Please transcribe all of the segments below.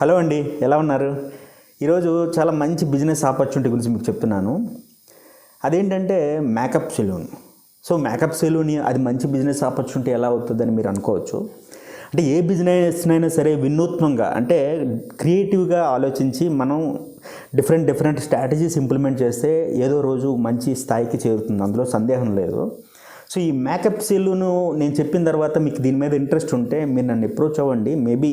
Hello అండి, ఎలా ఉన్నారు? ఈరోజు చాలా మంచి బిజినెస్ ఆపర్చునిటీ గురించి మీకు చెప్తున్నాను. అదేంటంటే makeup salon. So makeup salon అది మంచి బిజినెస్ ఆపర్చునిటీ ఎలా అవుతుందని మీరు అనుకోవచ్చు. అంటే ఏ బిజినెస్నైనా సరే వినూత్నంగా అంటే క్రియేటివ్గా ఆలోచించి మనం డిఫరెంట్ స్ట్రాటజీస్ ఇంప్లిమెంట్ చేస్తే ఏదో రోజు మంచి స్థాయికి చేరుతుంది, అందులో సందేహం లేదు. సో ఈ మేకప్ సెలూను నేను చెప్పిన తర్వాత మీకు దీని మీద ఇంట్రెస్ట్ ఉంటే మీరు నన్ను అప్రోచ్ అవ్వండి. మేబీ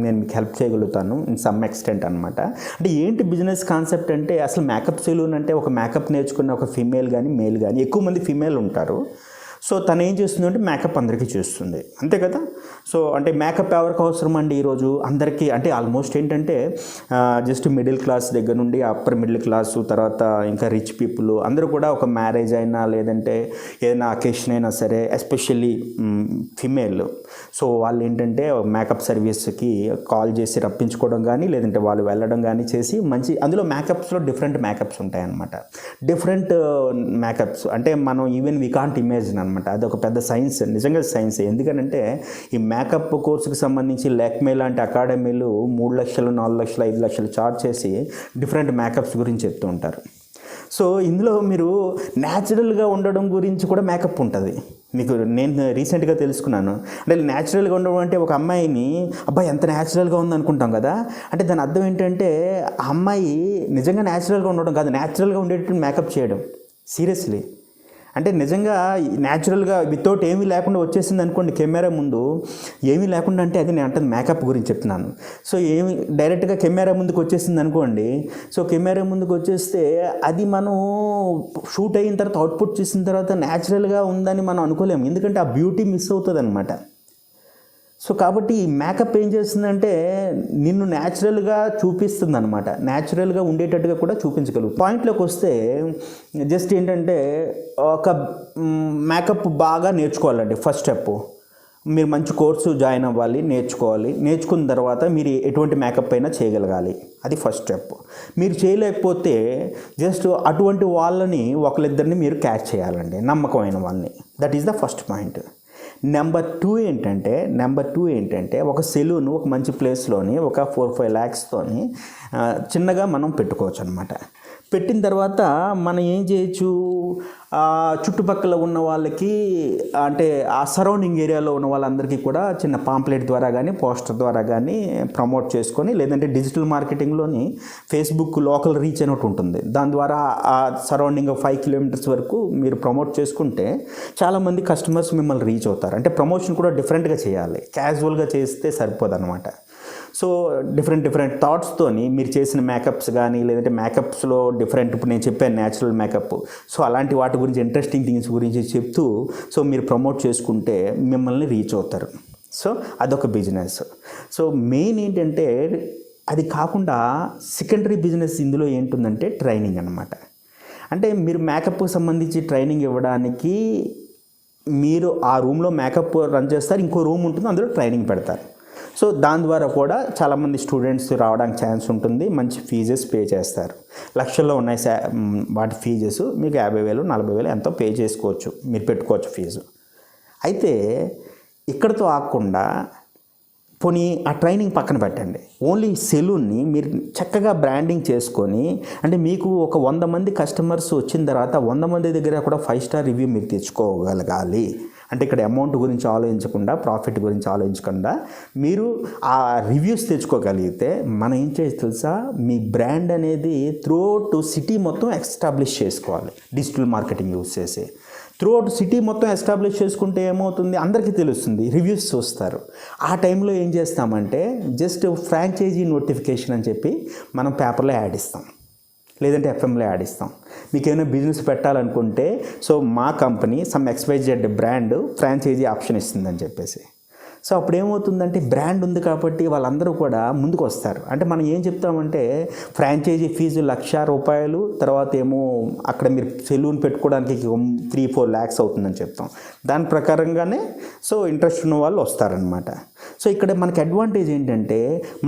నేను మీకు హెల్ప్ చేయగలుగుతాను ఇన్ సమ్ ఎక్స్టెంట్ అనమాట. అంటే ఏంటి బిజినెస్ కాన్సెప్ట్ అంటే, అసలు మేకప్ సెలూన్ అంటే ఒక మేకప్ నేర్చుకున్న ఒక ఫీమేల్ కానీ మేల్ కానీ, ఎక్కువ మంది ఫీమేల్ ఉంటారు. సో తను ఏం చేస్తుందంటే మేకప్ అందరికీ చేస్తుంది, అంతే కదా. సో అంటే మేకప్ ఎవరికి అవసరం అండి ఈరోజు అందరికీ? అంటే ఆల్మోస్ట్ ఏంటంటే జస్ట్ మిడిల్ క్లాస్ దగ్గర నుండి అప్పర్ మిడిల్ క్లాసు, తర్వాత ఇంకా రిచ్ పీపుల్ అందరూ కూడా ఒక మ్యారేజ్ అయినా లేదంటే ఏదైనా అకేషన్ అయినా సరే, ఎస్పెషల్లీ ఫిమేల్, సో వాళ్ళు ఏంటంటే మేకప్ సర్వీస్కి కాల్ చేసి రప్పించుకోవడం కానీ లేదంటే వాళ్ళు వెళ్ళడం కానీ చేసి మంచి, అందులో మేకప్స్లో డిఫరెంట్ మేకప్స్ ఉంటాయన్నమాట. డిఫరెంట్ మేకప్స్ అంటే మనం ఈవెన్ వీ కాంట్ ఇమేజిన్ అనమాట. అది ఒక పెద్ద సైన్స్, నిజంగా సైన్స్. ఎందుకనంటే ఈ మేకప్ కోర్సుకి సంబంధించి లాక్మే లాంటి అకాడమీలు 3 లక్షలు 4 లక్షలు 5 లక్షలు చార్జ్ చేసి డిఫరెంట్ మేకప్స్ గురించి చెప్తూ ఉంటారు. సో ఇందులో మీరు న్యాచురల్గా ఉండడం గురించి కూడా మేకప్ ఉంటుంది. మీకు నేను రీసెంట్గా తెలుసుకున్నాను. అంటే న్యాచురల్గా ఉండడం అంటే ఒక అమ్మాయిని అబ్బాయి ఎంత న్యాచురల్గా ఉంది అనుకుంటాం కదా, అంటే దాని అర్థం ఏంటంటే ఆ అమ్మాయి నిజంగా న్యాచురల్గా ఉండడం కాదు, న్యాచురల్గా ఉండేటట్టు మేకప్ చేయడం. సీరియస్లీ అంటే నిజంగా న్యాచురల్గా వితౌట్ ఏమీ లేకుండా వచ్చేసింది అనుకోండి కెమెరా ముందు, ఏమీ లేకుండా, అంటే అది నేను అంటుంది మేకప్ గురించి చెప్తున్నాను. సో ఏమి డైరెక్ట్గా కెమెరా ముందుకు వచ్చేసింది అనుకోండి, సో కెమెరా ముందుకు వచ్చేస్తే అది మనం షూట్ అయిన తర్వాత అవుట్పుట్ చేసిన తర్వాత న్యాచురల్గా ఉందని మనం అనుకోలేము, ఎందుకంటే ఆ బ్యూటీ మిస్ అవుతుంది అనమాట. సో కాబట్టి ఈ మేకప్ ఏం చేస్తుందంటే నిన్ను న్యాచురల్గా చూపిస్తుంది అనమాట, న్యాచురల్గా ఉండేటట్టుగా కూడా చూపించగలుగుతుంది. పాయింట్లోకి వస్తే జస్ట్ ఏంటంటే ఒక మేకప్ బాగా నేర్చుకోవాలండి. ఫస్ట్ స్టెప్ మీరు మంచి కోర్సు జాయిన్ అవ్వాలి, నేర్చుకోవాలి. నేర్చుకున్న తర్వాత మీరు ఎటువంటి మేకప్ అయినా చేయగలగాలి, అది ఫస్ట్ స్టెప్. మీరు చేయలేకపోతే జస్ట్ అటువంటి వాళ్ళని ఒకళ్ళిద్దరిని మీరు క్యాచ్ చేయాలండి, నమ్మకమైన వాళ్ళని. That is the first point. Number two ఏంటంటే ఒక సెలూన్ ఒక మంచి ప్లేస్లోని ఒక 4-5 ల్యాక్స్తోని చిన్నగా మనం పెట్టుకోవచ్చు అనమాట. పెట్టిన తర్వాత మనం ఏం చేయొచ్చు, చుట్టుపక్కల ఉన్న వాళ్ళకి అంటే ఆ సరౌండింగ్ ఏరియాలో ఉన్న వాళ్ళందరికీ కూడా చిన్న పాంప్లెట్ ద్వారా కానీ పోస్టర్ ద్వారా కానీ ప్రమోట్ చేసుకొని, లేదంటే డిజిటల్ మార్కెటింగ్లోని ఫేస్బుక్ లోకల్ రీచ్ అని ఒకటి ఉంటుంది, దాని ద్వారా ఆ సరౌండింగ్ 5 కిలోమీటర్స్ వరకు మీరు ప్రమోట్ చేసుకుంటే చాలామంది కస్టమర్స్ మిమ్మల్ని రీచ్ అవుతారు. అంటే ప్రమోషన్ కూడా డిఫరెంట్గా చేయాలి, క్యాజువల్గా చేస్తే సరిపోదన్నమాట. సో డిఫరెంట్ థాట్స్తోని మీరు చేసిన మేకప్స్ కానీ లేదంటే మేకప్స్లో డిఫరెంట్, ఇప్పుడు నేను చెప్పాను న్యాచురల్ మేకప్, సో అలాంటి వాటి గురించి ఇంట్రెస్టింగ్ థింగ్స్ గురించి చెప్తూ సో మీరు ప్రమోట్ చేసుకుంటే మిమ్మల్ని రీచ్ అవుతారు. సో అదొక బిజినెస్. సో మెయిన్ ఏంటంటే అది కాకుండా సెకండరీ బిజినెస్ ఇందులో ఏంటుందంటే ట్రైనింగ్ అనమాట. అంటే మీరు మేకప్కి సంబంధించి ట్రైనింగ్ ఇవ్వడానికి మీరు ఆ రూమ్లో మేకప్ రన్ చేస్తారు, ఇంకో రూమ్ ఉంటుంది, అందులో ట్రైనింగ్ పెడతారు. సో దాని ద్వారా కూడా చాలామంది స్టూడెంట్స్ రావడానికి ఛాన్స్ ఉంటుంది, మంచి ఫీజెస్ పే చేస్తారు. లక్షల్లో ఉన్నాయి వాటి ఫీజెస్, మీకు 50,000 40,000 ఎంతో పే చేసుకోవచ్చు, మీరు పెట్టుకోవచ్చు ఫీజు. అయితే ఇక్కడితో ఆగకుండా పోనీ ఆ ట్రైనింగ్ పక్కన పెట్టండి, ఓన్లీ సెలూన్ని మీరు చక్కగా బ్రాండింగ్ చేసుకొని, అంటే మీకు ఒక 100 మంది కస్టమర్స్ వచ్చిన తర్వాత 100 మంది దగ్గర కూడా 5 స్టార్ రివ్యూ మీరు తెచ్చుకోగలగాలి. అంటే ఇక్కడ అమౌంట్ గురించి ఆలోచించకుండా, ప్రాఫిట్ గురించి ఆలోచించకుండా మీరు ఆ రివ్యూస్ తెచ్చుకోగలిగితే మనం ఏం చేయొచ్చు తెలుసా, మీ బ్రాండ్ అనేది త్రూఅవుట్ సిటీ మొత్తం ఎస్టాబ్లిష్ చేసుకోవాలి. డిజిటల్ మార్కెటింగ్ యూజ్ చేసి త్రూఅవుట్ సిటీ మొత్తం ఎస్టాబ్లిష్ చేసుకుంటే ఏమవుతుంది, అందరికీ తెలుస్తుంది, రివ్యూస్ చూస్తారు. ఆ టైంలో ఏం చేస్తామంటే జస్ట్ ఫ్రాంచైజీ నోటిఫికేషన్ అని చెప్పి మనం పేపర్లో యాడ్ ఇస్తాం, లేదంటే ఎఫ్ఎంలో యాడ్ ఇస్తాం. మీకు ఏమైనా బిజినెస్ పెట్టాలనుకుంటే సో మా company some XYZ brand franchisee option ఇస్తుందని చెప్పేసి. సో అప్పుడు ఏమవుతుందంటే బ్రాండ్ ఉంది కాబట్టి వాళ్ళందరూ కూడా ముందుకు వస్తారు. అంటే మనం ఏం చెప్తామంటే ఫ్రాంచైజీ ఫీజు ₹1,00,000, తర్వాత ఏమో అక్కడ మీరు సెలూన్ పెట్టుకోవడానికి 3-4 lakhs అవుతుందని చెప్తాం. దాని ప్రకారంగానే సో ఇంట్రెస్ట్ ఉన్న వాళ్ళు వస్తారనమాట. సో ఇక్కడ మనకి అడ్వాంటేజ్ ఏంటంటే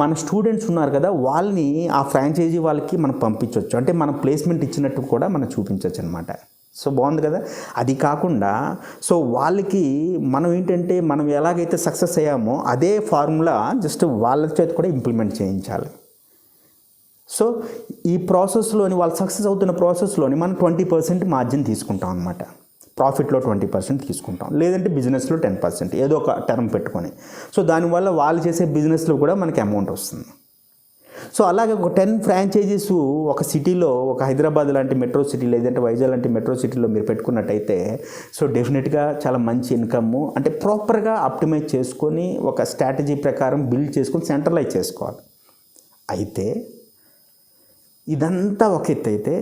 మన స్టూడెంట్స్ ఉన్నారు కదా, వాళ్ళని ఆ ఫ్రాంచైజీ వాళ్ళకి మనం పంపించవచ్చు, అంటే మనం ప్లేస్మెంట్ ఇచ్చినట్టు కూడా మనం చూపించవచ్చు అనమాట. సో బాగుంది కదా. అది కాకుండా సో వాళ్ళకి మనం ఏంటంటే మనం ఎలాగైతే సక్సెస్ అయ్యామో అదే ఫార్ములా జస్ట్ వాళ్ళ చేత కూడా ఇంప్లిమెంట్ చేయించాలి. సో ఈ ప్రాసెస్లోని వాళ్ళు సక్సెస్ అవుతున్న ప్రాసెస్లోని మనం 20% మార్జిన్ తీసుకుంటాం అనమాట. ప్రాఫిట్లో 20% తీసుకుంటాం, లేదంటే బిజినెస్లో 10%, ఏదో ఒక టర్మ్ పెట్టుకొని. సో దానివల్ల వాళ్ళు చేసే బిజినెస్లో కూడా మనకి అమౌంట్ వస్తుంది. సో అలాగే ఒక 10 ఫ్రాంచైజీస్ ఒక సిటీలో, ఒక హైదరాబాద్ లాంటి మెట్రో సిటీ లేదంటే వైజాగ్ లాంటి మెట్రో సిటీలో మీరు పెట్టుకున్నట్టయితే సో డెఫినెట్గా చాలా మంచి ఇన్కమ్, అంటే ప్రాపర్గా ఆప్టిమైజ్ చేసుకొని ఒక స్ట్రాటజీ ప్రకారం బిల్డ్ చేసుకొని సెంట్రలైజ్ చేసుకోవాలి. అయితే ఇదంతా ఒక ఎత్తు అయితే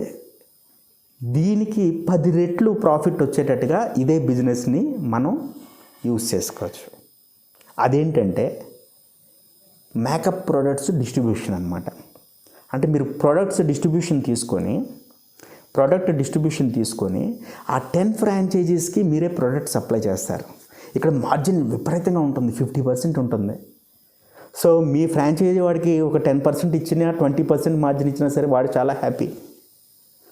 దీనికి 10 రెట్లు ప్రాఫిట్ వచ్చేటట్టుగా ఇదే బిజినెస్ని మనం యూజ్ చేసుకోవచ్చు. అదేంటంటే మేకప్ ప్రొడక్ట్స్ డిస్ట్రిబ్యూషన్ అనమాట. అంటే మీరు ప్రోడక్ట్ డిస్ట్రిబ్యూషన్ తీసుకొని ఆ 10 ఫ్రాంచైజీస్కి మీరే ప్రోడక్ట్ సప్లై చేస్తారు. ఇక్కడ మార్జిన్ విపరీతంగా ఉంటుంది, 50% ఉంటుంది. సో మీ ఫ్రాంచైజీ వాడికి ఒక 10% ఇచ్చినా 20% మార్జిన్ ఇచ్చినా సరే వాడు చాలా హ్యాపీ.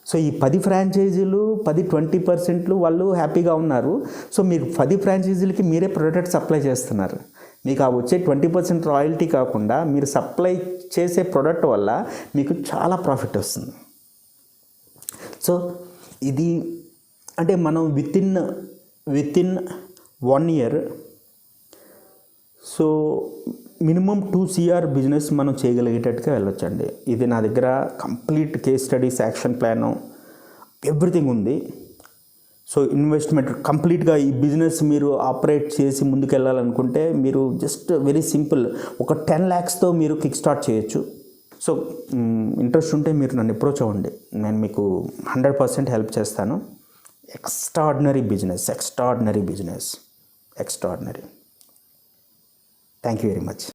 సో ఈ 10 ఫ్రాంచైజీలు 20% వాళ్ళు హ్యాపీగా ఉన్నారు. సో మీరు 10 ఫ్రాంచైజీలకి మీరే ప్రోడక్ట్ సప్లై చేస్తున్నారు. మీకు ఆ వచ్చే 20% రాయల్టీ కాకుండా మీరు సప్లై చేసే ప్రోడక్ట్ వల్ల మీకు చాలా ప్రాఫిట్ వస్తుంది. సో ఇది అంటే మనం with in 1 year so minimum 2 CR business మనం చేయగలిగేటట్టుగా వెళ్ళొచ్చండి. ఇది నా దగ్గర complete case studies, action plan, everything ఉంది. సో ఇన్వెస్ట్మెంట్ కంప్లీట్గా ఈ బిజినెస్ మీరు ఆపరేట్ చేసి ముందుకు వెళ్ళాలనుకుంటే మీరు జస్ట్ వెరీ సింపుల్ ఒక 10 lakhsతో మీరు కిక్ స్టార్ట్ చేయొచ్చు. సో ఇంట్రెస్ట్ ఉంటే మీరు నన్ను అప్రోచ్ అవ్వండి, నేను మీకు 100% హెల్ప్ చేస్తాను. Extraordinary business. Thank you very much.